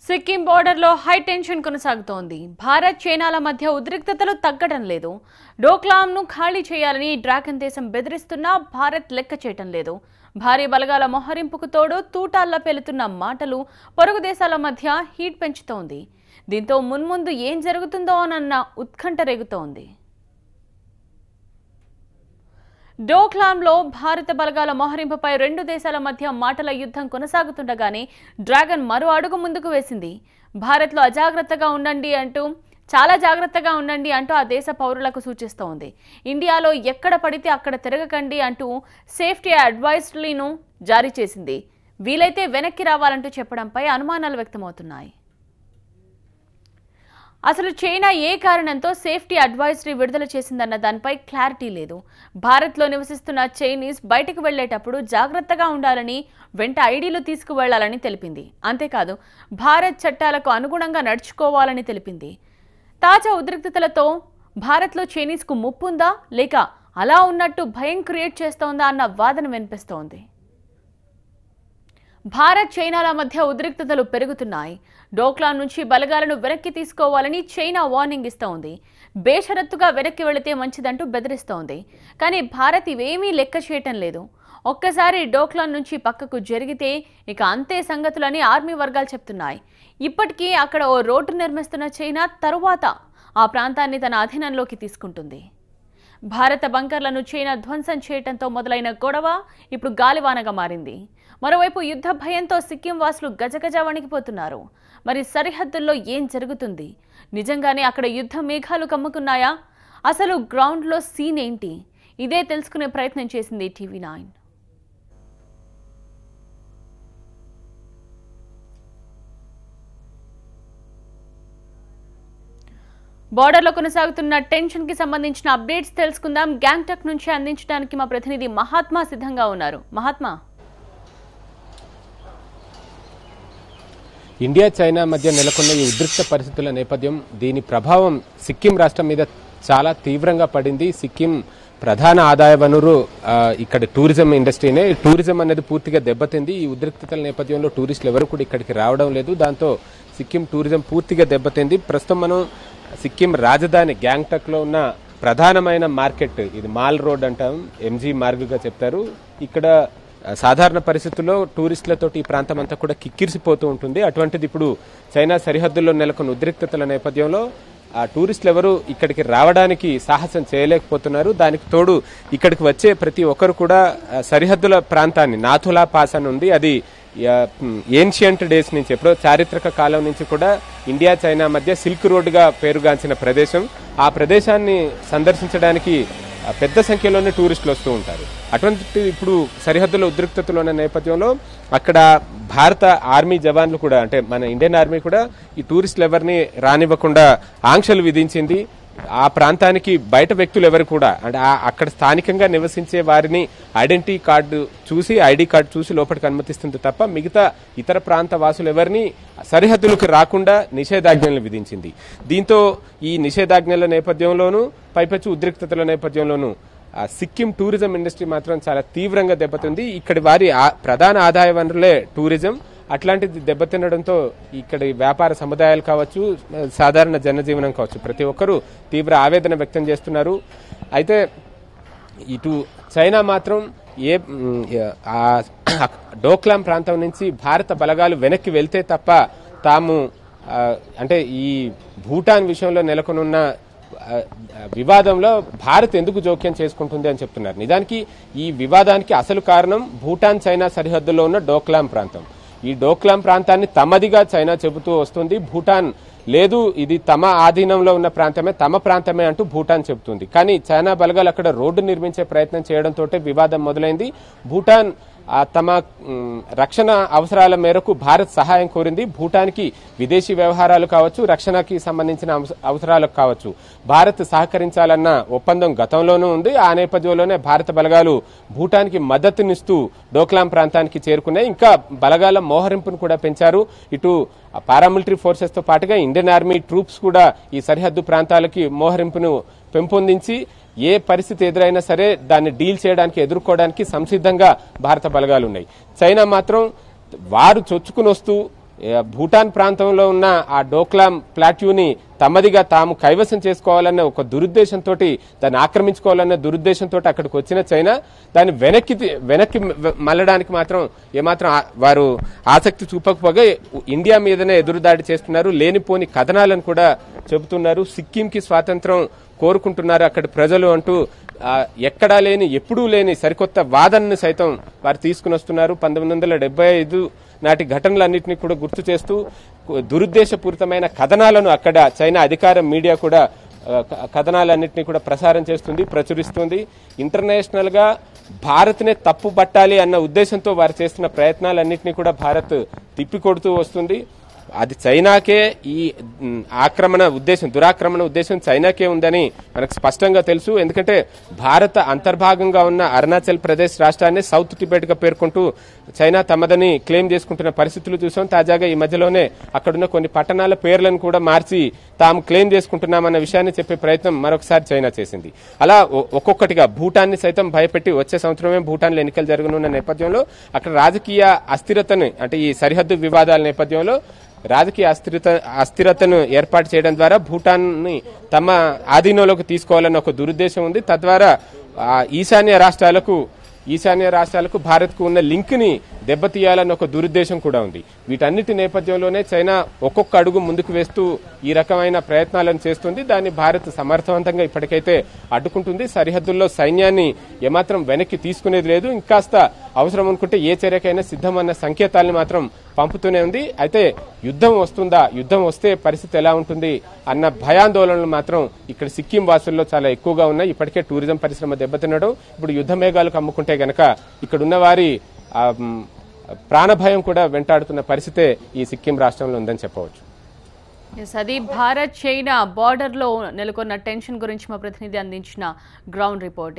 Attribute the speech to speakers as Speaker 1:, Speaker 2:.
Speaker 1: సిక్కిం బోర్డర్లో high tension కొనసాగుతోంది. భారత్ చైనాల మధ్య ఉద్రిక్తతలు తగ్గడం లేదు. డోక్లాంను ఖాళీ చేయాలని డ్రాగన్ దేశం బెదిరిస్తున్నా భారత్ లెక్క చేయటం లేదు. భారీ బలగాల మొహరింపుకు తోడు తూటాల్లో పేలుతున్న మాటలు పొరుగు దేశాల మధ్య హీట్ పెంచుతోంది. దీంతో మున్ముందు ఏం జరుగుతుందో అన్న ఉత్కంఠ రేగుతోంది. డోక్లాంలో భారత బలగాల మోహరింపుపై రెండు దేశాల మధ్య మాటల యుద్ధం కొనసాగుతుండగానే డ్రాగన్ మరో అడుగు ముందుకు వేసింది. భారత్లో చాలా జాగ్రత్తగా ఉండండి అంటూ ఆ దేశ పౌరులకు సూచిస్తోంది. ఇండియాలో ఎక్కడ పడితే అక్కడ తిరగకండి అంటూ సేఫ్టీ అడ్వైజరీను జారీ చేసింది. వీలైతే వెనక్కి రావాలంటూ చెప్పడంపై అనుమానాలు వ్యక్తమవుతున్నాయి. అసలు చైనా ఏ కారణంతో సేఫ్టీ అడ్వైజరీ విడుదల చేసిందన్న దానిపై క్లారిటీ లేదు. భారత్లో నివసిస్తున్న చైనీస్ బయటకు వెళ్లేటప్పుడు జాగ్రత్తగా ఉండాలని, వెంట ఐడీలు తీసుకువెళ్లాలని తెలిపింది. అంతేకాదు భారత్ చట్టాలకు అనుగుణంగా నడుచుకోవాలని తెలిపింది. తాజా ఉద్రిక్తతలతో భారత్లో చైనీస్కు ముప్పుందా లేక అలా ఉన్నట్టు భయం క్రియేట్ చేస్తోందా అన్న వాదన వినిపిస్తోంది. భారత్ చైనాల మధ్య ఉద్రిక్తతలు పెరుగుతున్నాయి. డోక్లాం నుంచి బలగాలను వెనక్కి తీసుకోవాలని చైనా వార్నింగ్ ఇస్తోంది. బేషరత్తుగా వెనక్కి వెళితే మంచిదంటూ బెదిరిస్తోంది. కానీ భారత్ ఇవేమీ లెక్క చేయటం లేదు. ఒక్కసారి డోక్లాం నుంచి పక్కకు జరిగితే ఇక అంతే సంగతులని ఆర్మీ వర్గాలు చెప్తున్నాయి. ఇప్పటికీ అక్కడ ఓ రోడ్డు నిర్మిస్తున్న చైనా తరువాత ఆ ప్రాంతాన్ని తన అధీనంలోకి తీసుకుంటుంది. భారత బంకర్లను చైనా ధ్వంసం చేయడంతో మొదలైన గొడవ ఇప్పుడు గాలివానగా మారింది. మరోవైపు యుద్ధ భయంతో సిక్కిం వాసులు గజగజ వణికిపోతున్నారు. మరి సరిహద్దుల్లో ఏం జరుగుతుంది? నిజంగానే అక్కడ యుద్ధ మేఘాలు కమ్ముకున్నాయా? అసలు గ్రౌండ్లో సీన్ ఏంటి? ఇదే తెలుసుకునే ప్రయత్నం చేసింది TV9. బోర్డర్లో కొనసాగుతున్న టెన్షన్ కి సంబంధించిన అప్డేట్స్ తెలుసుకుందాం. గ్యాంగ్టాక్ నుంచి అందించడానికి మా ప్రతినిధి మహాత్మా సిద్ధంగా ఉన్నారు. మహాత్మా,
Speaker 2: ఇండియా చైనా మధ్య నెలకొన్న ఈ ఉద్రిక్త పరిస్థితుల నేపథ్యం, దీని ప్రభావం సిక్కిం రాష్ట్రం మీద చాలా తీవ్రంగా పడింది. సిక్కిం ప్రధాన ఆదాయ వనరు ఇక్కడ టూరిజం ఇండస్ట్రీనే. టూరిజం అనేది పూర్తిగా దెబ్బతింది. ఈ ఉద్రిక్తతల నేపథ్యంలో టూరిస్టులు ఎవరు కూడా ఇక్కడికి రావడం లేదు. దాంతో సిక్కిం టూరిజం పూర్తిగా దెబ్బతింది. ప్రస్తుతం మనం సిక్కిం రాజధాని గ్యాంగ్టాక్ లో ఉన్న ప్రధానమైన మార్కెట్, ఇది మాల్ రోడ్ అంటాం, MG మార్గ్గా చెప్తారు. ఇక్కడ సాధారణ పరిస్థితుల్లో టూరిస్టులతోటి ఈ ప్రాంతం అంతా కూడా కిక్కిరిసిపోతూ ఉంటుంది. అటువంటిది ఇప్పుడు చైనా సరిహద్దుల్లో నెలకొన్న ఉద్రిక్తతల నేపథ్యంలో ఆ టూరిస్టులు ఎవరు ఇక్కడికి రావడానికి సాహసం చేయలేకపోతున్నారు. దానికి తోడు ఇక్కడికి వచ్చే ప్రతి ఒక్కరు కూడా సరిహద్దుల ప్రాంతాన్ని, నాథులా పాస్ అని ఉంది, అది ఏన్షియంట్ డేస్ నుంచి, ఎప్పుడో చారిత్రక కాలం నుంచి కూడా ఇండియా చైనా మధ్య సిల్క్ రోడ్గా పేరుగాంచిన ప్రదేశం. ఆ ప్రదేశాన్ని సందర్శించడానికి పెద్ద సంఖ్యలోనే టూరిస్టులు వస్తూ ఉంటారు. అటువంటి ఇప్పుడు సరిహద్దుల ఉద్రిక్తతలు ఉన్న నేపథ్యంలో అక్కడ భారత ఆర్మీ జవాన్లు కూడా, అంటే మన ఇండియన్ ఆర్మీ కూడా ఈ టూరిస్టులు ఎవరిని రానివ్వకుండా ఆంక్షలు విధించింది. ఆ ప్రాంతానికి బయట వ్యక్తులు ఎవరు కూడా, అంటే అక్కడ స్థానికంగా నివసించే వారిని ఐడెంటిటీ కార్డు చూసి, ఐడి కార్డు చూసి లోపలికి అనుమతిస్తుంది తప్ప మిగతా ఇతర ప్రాంత వాసులు ఎవరిని సరిహద్దులకు రాకుండా నిషేధాజ్ఞలు విధించింది. దీంతో ఈ నిషేధాజ్ఞల నేపథ్యంలోనూ పైపెచ్చు ఉద్రిక్తతల నేపథ్యంలోనూ సిక్కిం టూరిజం ఇండస్ట్రీ మాత్రం చాలా తీవ్రంగా దెబ్బతింది. ఇక్కడి వారి ప్రధాన ఆదాయ వనరులే టూరిజం. అట్లాంటిది దెబ్బతినడంతో ఇక్కడి వ్యాపార సముదాయాలు కావచ్చు, సాధారణ జనజీవనం కావచ్చు, ప్రతి ఒక్కరూ తీవ్ర ఆవేదన వ్యక్తం చేస్తున్నారు. అయితే ఇటు చైనా మాత్రం డోక్లాం ప్రాంతం నుంచి భారత బలగాలు వెనక్కి వెళ్తే తప్ప తాము, అంటే ఈ భూటాన్ విషయంలో నెలకొనున్న వివాదంలో భారత్ ఎందుకు జోక్యం చేసుకుంటుంది అని చెప్తున్నారు. నిజానికి ఈ వివాదానికి అసలు కారణం భూటాన్ చైనా సరిహద్దులో ఉన్న డోక్లాం ప్రాంతం. ఈ డోక్లాం ప్రాంతాన్ని తమదిగా చైనా చెబుతూ వస్తుంది. భూటాన్ లేదు, ఇది తమ ఆధీనంలో ఉన్న ప్రాంతమే, తమ ప్రాంతమే అంటూ భూటాన్ చెబుతుంది. కానీ చైనా బలగాలు అక్కడ రోడ్డు నిర్మించే ప్రయత్నం చేయడంతో వివాదం మొదలైంది. భూటాన్ తమ రక్షణ అవసరాల మేరకు భారత్ సహాయం కోరింది. భూటాన్కి విదేశీ వ్యవహారాలు కావచ్చు, రక్షణకి సంబంధించిన అవసరాలకు కావచ్చు భారత్ సహకరించాలన్న ఒప్పందం గతంలోనూ ఉంది. ఆ నేపథ్యంలోనే భారత బలగాలు భూటాన్కి మద్దతునిస్తూ డోక్లాం ప్రాంతానికి చేరుకున్నాయి. ఇంకా బలగాల మోహరింపును కూడా పెంచారు. ఇటు పారామిలిటరీ ఫోర్సెస్ తో పాటుగా ఇండియన్ ఆర్మీ ట్రూప్స్ కూడా ఈ సరిహద్దు ప్రాంతాలకి మోహరింపును పెంపొందించి ఏ పరిస్థితి ఎదురైనా సరే దాన్ని డీల్ చేయడానికి, ఎదుర్కోవడానికి సంసిద్ధంగా భారత బలగాలు ఉన్నాయి. చైనా మాత్రం వారు చొచ్చుకుని వస్తూ భూటాన్ ప్రాంతంలో ఉన్న ఆ డోక్లాం ప్లాట్యూని తమదిగా తాము కైవసం చేసుకోవాలన్న ఒక దురుద్దేశంతో, దాన్ని ఆక్రమించుకోవాలన్న దురుద్దేశంతో అక్కడికి వచ్చిన చైనా దాన్ని వెనక్కి మళ్ళడానికి మాత్రం ఏమాత్రం వారు ఆసక్తి చూపకపోగా ఇండియా మీదనే ఎదురుదాడి చేస్తున్నారు. లేనిపోని కథనాలను కూడా చెబుతున్నారు. సిక్కింకి స్వాతంత్రం కోరుకుంటున్నారు అక్కడి ప్రజలు అంటూ ఎక్కడా లేని ఎప్పుడూ లేని సరికొత్త వాదనను సైతం వారు తీసుకుని వస్తున్నారు. 1975 నాటి ఘటనలన్నింటినీ కూడా గుర్తు చేస్తూ దురుద్దేశపూరితమైన కథనాలను అక్కడ చైనా అధికార మీడియా కూడా కథనాలన్నింటినీ కూడా ప్రసారం చేస్తుంది, ప్రచురిస్తుంది. ఇంటర్నేషనల్ గా భారత్నే తప్పు పట్టాలి అన్న ఉద్దేశంతో వారు చేస్తున్న ప్రయత్నాలన్నింటినీ కూడా భారత్ తిప్పికొడుతూ వస్తుంది. అది చైనాకే ఈ దురాక్రమణ ఉద్దేశం చైనాకే ఉందని మనకు స్పష్టంగా తెలుసు. ఎందుకంటే భారత అంతర్భాగంగా ఉన్న అరుణాచల్ ప్రదేశ్ రాష్ట్రాన్ని సౌత్ టిబెట్ గా పేర్కొంటూ చైనా తమదని క్లెయిమ్ చేసుకుంటున్న పరిస్థితులు చూసాం. తాజాగా ఈ మధ్యలోనే అక్కడున్న కొన్ని పట్టణాల పేర్లను కూడా మార్చి తాము క్లెయిమ్ చేసుకుంటున్నామన్న విషయాన్ని చెప్పే ప్రయత్నం మరొకసారి చైనా చేసింది. అలా ఒక్కొక్కటిగా భూటాన్ని సైతం భయపెట్టి వచ్చే సంవత్సరమే భూటాన్లో ఎన్నికలు జరగనున్న నేపథ్యంలో అక్కడ రాజకీయ అస్థిరతను, అంటే ఈ సరిహద్దు వివాదాల నేపథ్యంలో రాజకీయ అస్థిరతను ఏర్పాటు చేయడం ద్వారా భూటాన్ ని తమ ఆధీనంలోకి తీసుకోవాలన్న ఒక దురుద్దేశం ఉంది. తద్వారా ఈశాన్య రాష్ట్రాలకు భారత్ కు ఉన్న లింక్ ని దెబ్బతీయాలన్న ఒక దురుద్దేశం కూడా ఉంది. వీటన్నిటి నేపథ్యంలోనే చైనా ఒక్కొక్క అడుగు ముందుకు వేస్తూ ఈ రకమైన ప్రయత్నాలను చేస్తుంది. దాన్ని భారత్ సమర్థవంతంగా ఇప్పటికైతే అడ్డుకుంటుంది. సరిహద్దుల్లో సైన్యాన్ని ఏమాత్రం వెనక్కి తీసుకునేది లేదు. ఇంకాస్త అవసరం అనుకుంటే ఏ చర్యకైనా సిద్ధమన్న సంకేతాలను మాత్రం పంపుతూనే ఉంది. అయితే యుద్ధం వస్తుందా, యుద్ధం వస్తే పరిస్థితి ఎలా ఉంటుంది అన్న భయాందోళనలు మాత్రం ఇక్కడ సిక్కిం వాసుల్లో చాలా ఎక్కువగా ఉన్నాయి. ఇప్పటికే టూరిజం పరిశ్రమ దెబ్బతినడం, ఇప్పుడు యుద్ధ మేఘాలకు అమ్ముకుంటే గనక ఇక్కడున్న వారి ప్రాణభయం కూడా వెంటాడుతున్న పరిస్థితే ఈ సిక్కిం రాష్ట్రంలో ఉందని చెప్పవచ్చు.
Speaker 1: అది భారత్ చైనా బార్డర్ లో నెలకొన్న టెన్షన్ గురించి మా ప్రతినిధి అందించిన గ్రౌండ్ రిపోర్ట్.